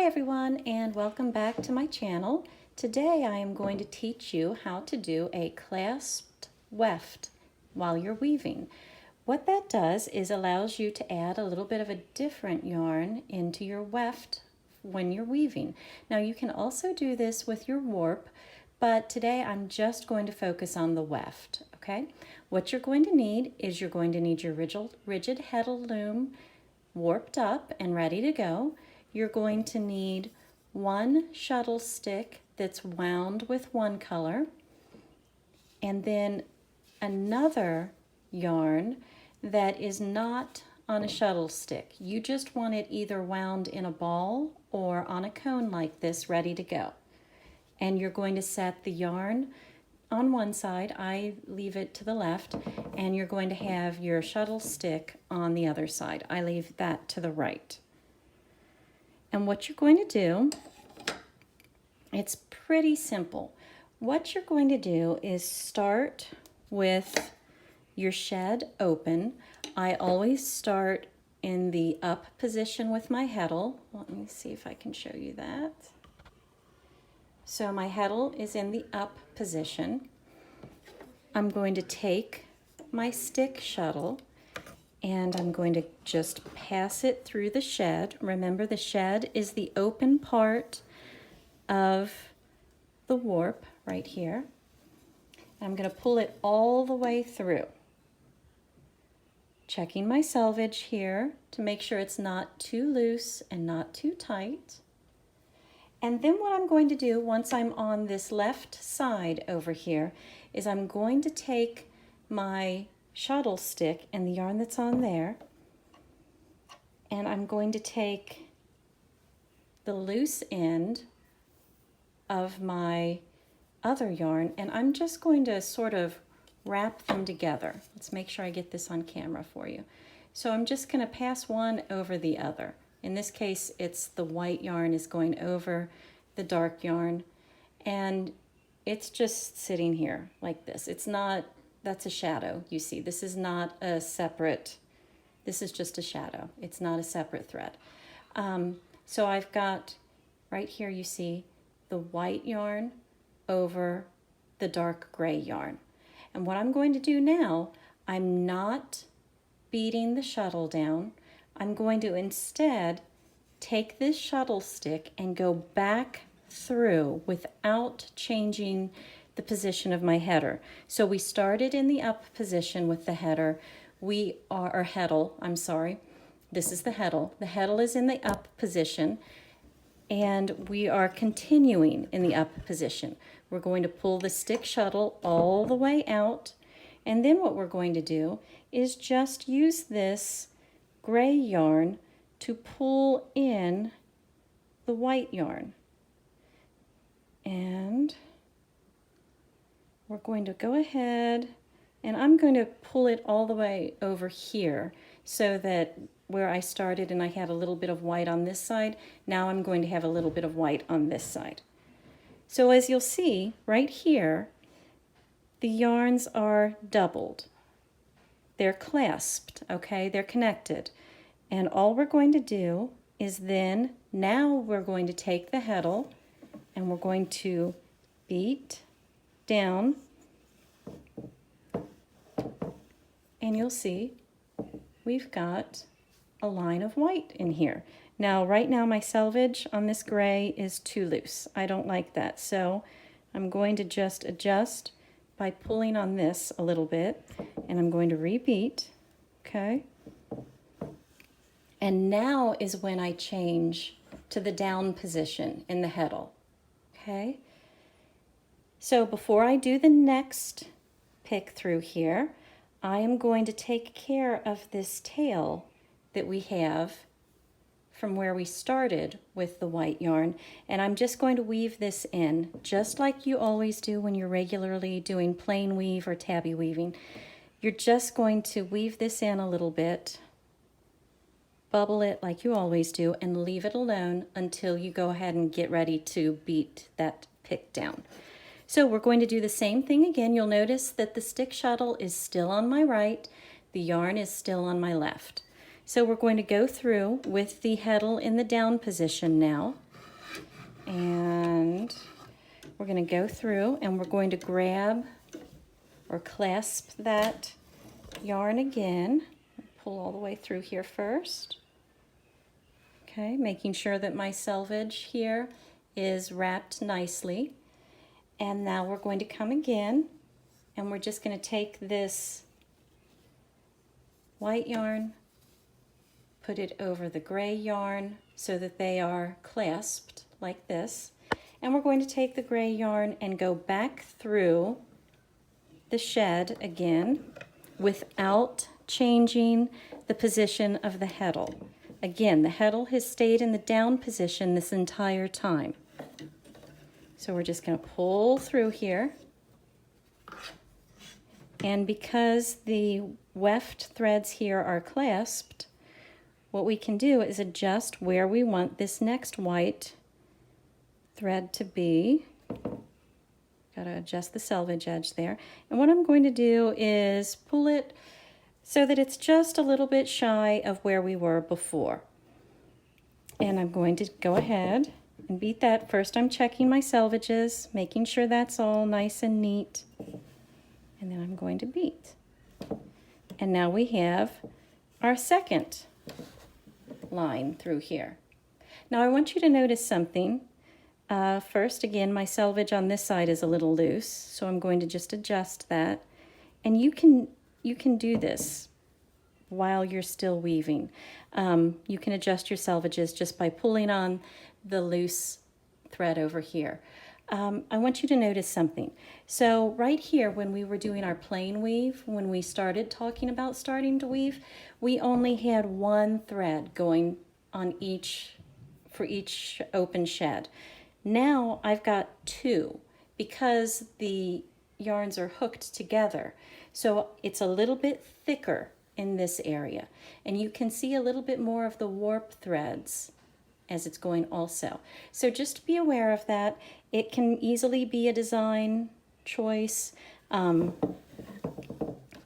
everyone, and welcome back to my channel. Today I am going to teach you how to do a clasped weft while you're weaving. What that does is allows you to add a little bit of a different yarn into your weft when you're weaving. Now you can also do this with your warp, but today I'm just going to focus on the weft, okay? What you're going to need is you're going to need your rigid heddle loom warped up and ready to go. You're going to need one shuttle stick that's wound with one color, and then another yarn that is not on a shuttle stick. You just want it either wound in a ball or on a cone like this, ready to go. And you're going to set the yarn on one side, I leave it to the left, and you're going to have your shuttle stick on the other side. I leave that to the right. And what you're going to do, it's pretty simple. What you're going to do is start with your shed open. I always start in the up position with my heddle. Let me see if I can show you that. So my heddle is in the up position. I'm going to take my stick shuttle and I'm going to just pass it through the shed. Remember, the shed is the open part of the warp right here. I'm going to pull it all the way through. Checking my selvage here to make sure it's not too loose and not too tight. And then what I'm going to do once I'm on this left side over here is I'm going to take my shuttle stick and the yarn that's on there, and I'm going to take the loose end of my other yarn and I'm just going to sort of wrap them together. Let's make sure I get this on camera for you. So I'm just going to pass one over the other. In this case, it's the white yarn is going over the dark yarn, and it's just sitting here like this. It's not, that's a shadow, you see. This is not a separate, this is just a shadow. It's not a separate thread. So I've got, right here you see the white yarn over the dark gray yarn. And what I'm going to do now, I'm not beating the shuttle down. I'm going to instead take this shuttle stick and go back through without changing the position of my header. So we started in the up position with the header. We are, or heddle, I'm sorry. This is the heddle. The heddle is in the up position, and we are continuing in the up position. We're going to pull the stick shuttle all the way out, and then what we're going to do is just use this gray yarn to pull in the white yarn. And we're going to go ahead and I'm going to pull it all the way over here so that where I started and I had a little bit of white on this side, now I'm going to have a little bit of white on this side. So as you'll see right here, the yarns are doubled. They're clasped, okay? They're connected. And all we're going to do is then, now we're going to take the heddle and we're going to beat down, and you'll see we've got a line of white in here. Now, right now my selvage on this gray is too loose. I don't like that, so I'm going to just adjust by pulling on this a little bit, and I'm going to repeat, okay? And now is when I change to the down position in the heddle, okay? So before I do the next pick through here, I am going to take care of this tail that we have from where we started with the white yarn, and I'm just going to weave this in, just like you always do when you're regularly doing plain weave or tabby weaving. You're just going to weave this in a little bit, bubble it like you always do, and leave it alone until you go ahead and get ready to beat that pick down. So we're going to do the same thing again. You'll notice that the stick shuttle is still on my right, the yarn is still on my left. So we're going to go through with the heddle in the down position now, And we're going to go through and we're going to grab or clasp that yarn again. Pull all the way through here first. Okay, making sure that my selvage here is wrapped nicely. And now we're going to come again and we're just going to take this white yarn, put it over the gray yarn so that they are clasped like this. And we're going to take the gray yarn and go back through the shed again without changing the position of the heddle. Again, the heddle has stayed in the down position this entire time. So we're just going to pull through here. And because the weft threads here are clasped, what we can do is adjust where we want this next white thread to be. Got to adjust the selvage edge there. And what I'm going to do is pull it so that it's just a little bit shy of where we were before. And I'm going to go ahead and beat that. First I'm checking my selvages, making sure that's all nice and neat. And then I'm going to beat. And now we have our second line through here. Now I want you to notice something. First, again, my selvage on this side is a little loose, so I'm going to just adjust that. And you can do this while you're still weaving. You can adjust your selvages just by pulling on the loose thread over here. I want you to notice something. So right here, when we were doing our plain weave, when we started talking about starting to weave, we only had one thread going on for each open shed. Now I've got two because the yarns are hooked together. So it's a little bit thicker in this area. And you can see a little bit more of the warp threads as it's going also. So just be aware of that. It can easily be a design choice.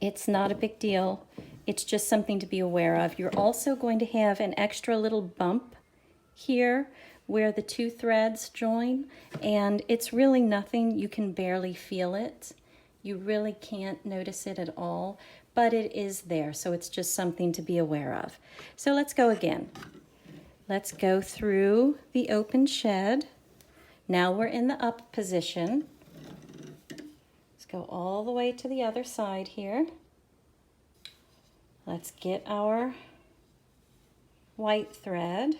It's not a big deal. It's just something to be aware of. You're also going to have an extra little bump here where the two threads join, and it's really nothing. You can barely feel it. You really can't notice it at all, but it is there, so it's just something to be aware of. So let's go again. Let's go through the open shed. Now we're in the up position. Let's go all the way to the other side here. Let's get our white thread.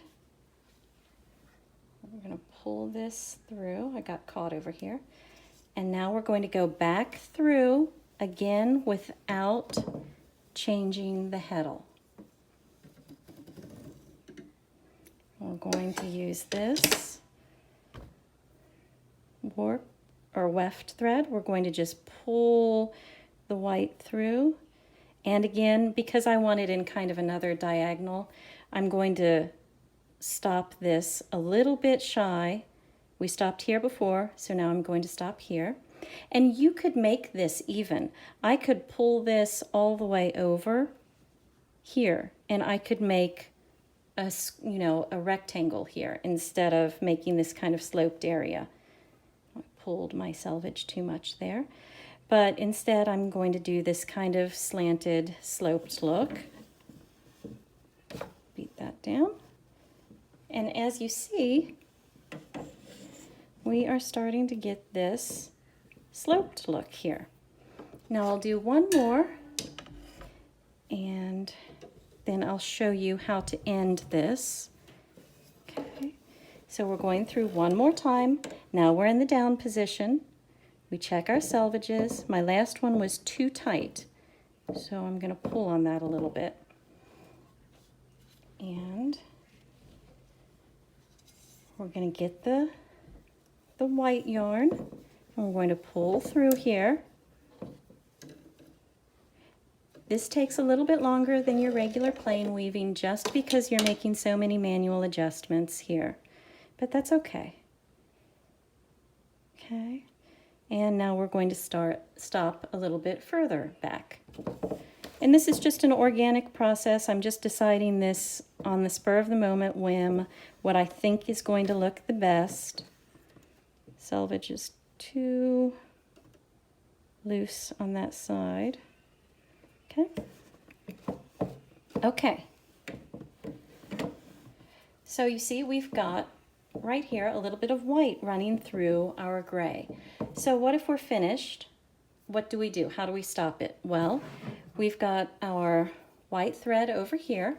We're going to pull this through. I got caught over here. And now we're going to go back through again without changing the heddle. We're going to use this warp or weft thread. We're going to just pull the white through. And again, because I want it in kind of another diagonal, I'm going to stop this a little bit shy. We stopped here before, so now I'm going to stop here. And you could make this even. I could pull this all the way over here, and I could make a rectangle here instead of making this kind of sloped area. I pulled my selvage too much there. But instead, I'm going to do this kind of slanted, sloped look. Beat that down. And as you see, we are starting to get this sloped look here. Now I'll do one more, and then I'll show you how to end this. Okay, so we're going through one more time. Now we're in the down position. We check our selvages. My last one was too tight, so I'm going to pull on that a little bit. And we're going to get the white yarn, and we're going to pull through here. This takes a little bit longer than your regular plain weaving just because you're making so many manual adjustments here, but that's okay. Okay, and now we're going to stop a little bit further back. And this is just an organic process. I'm just deciding this on the spur of the moment whim, what I think is going to look the best. selvage is too loose on that side. Okay. Okay. So you see we've got right here a little bit of white running through our gray. So what if we're finished? What do we do? How do we stop it? Well, we've got our white thread over here,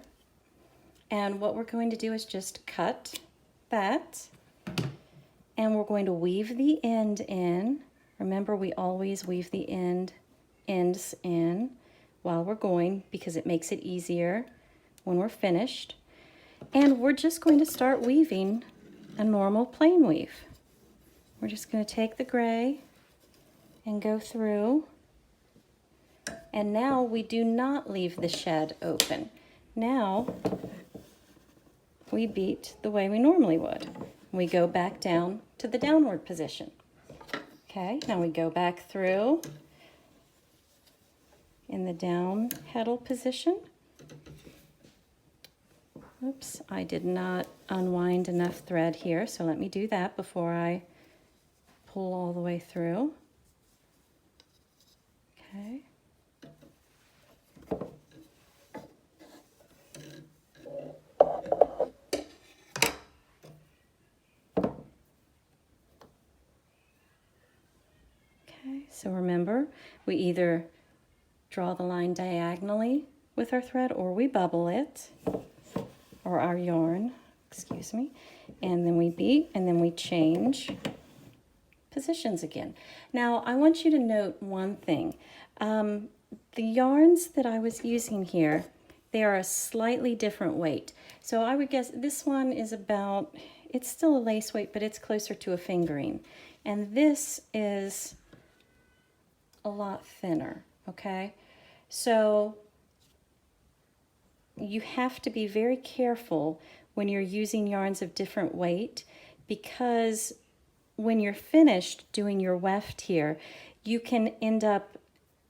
and what we're going to do is just cut that, and we're going to weave the end in. Remember, we always weave the ends in while we're going because it makes it easier when we're finished. And we're just going to start weaving a normal plain weave. We're just going to take the gray and go through. And now we do not leave the shed open. Now we beat the way we normally would. We go back down to the downward position. Okay, now we go back through in the down heddle position. Oops, I did not unwind enough thread here, so let me do that before I pull all the way through. Okay. Okay, so remember, we either draw the line diagonally with our thread or we bubble it, or our yarn, excuse me, and then we beat and then we change positions again. Now I want you to note one thing. The yarns that I was using here, they are a slightly different weight. So I would guess this one is about, it's still a lace weight, but it's closer to a fingering. And this is a lot thinner, okay? So you have to be very careful when you're using yarns of different weight, because when you're finished doing your weft here, you can end up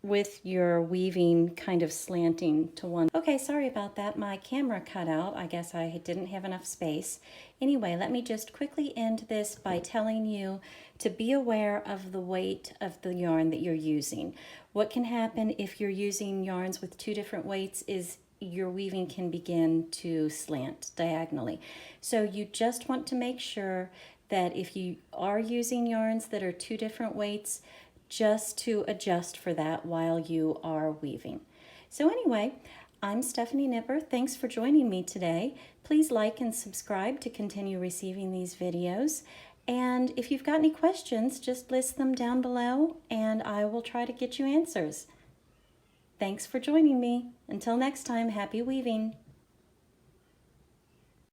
with your weaving kind of slanting to one. Okay, sorry about that. My camera cut out. I guess I didn't have enough space. Anyway, let me just quickly end this by telling you to be aware of the weight of the yarn that you're using. What can happen if you're using yarns with two different weights is your weaving can begin to slant diagonally. So you just want to make sure that if you are using yarns that are two different weights, just to adjust for that while you are weaving. So anyway, I'm Stephanie Nipper. Thanks for joining me today. Please like and subscribe to continue receiving these videos. And if you've got any questions, just list them down below and I will try to get you answers. Thanks for joining me. Until next time, happy weaving.